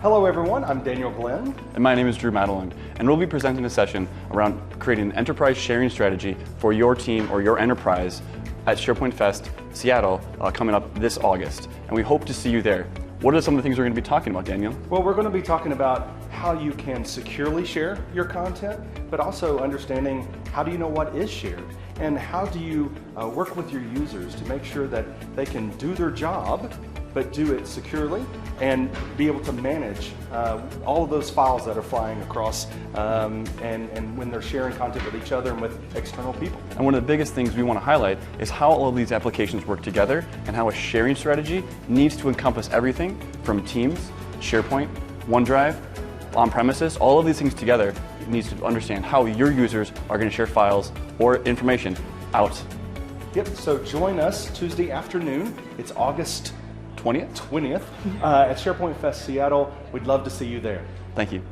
Hello everyone, I'm Daniel Glenn. And my name is Drew Madelung, and we'll be presenting a session around creating an enterprise sharing strategy for your team or your enterprise at SharePoint Fest Seattle coming up this August. And we hope to see you there. What are some of the things we're going to be talking about, Daniel? Well, we're going to be talking about how you can securely share your content, but also understanding how do you know what is shared, and how do you work with your users to make sure that they can do their job, but do it securely and be able to manage all of those files that are flying across and when they're sharing content with each other and with external people. And one of the biggest things we want to highlight is how all of these applications work together and how a sharing strategy needs to encompass everything from Teams, SharePoint, OneDrive, on-premises, all of these things together. It needs to understand how your users are going to share files or information out. Yep, so join us Tuesday afternoon. It's August 20th? at SharePoint Fest Seattle. We'd love to see you there. Thank you.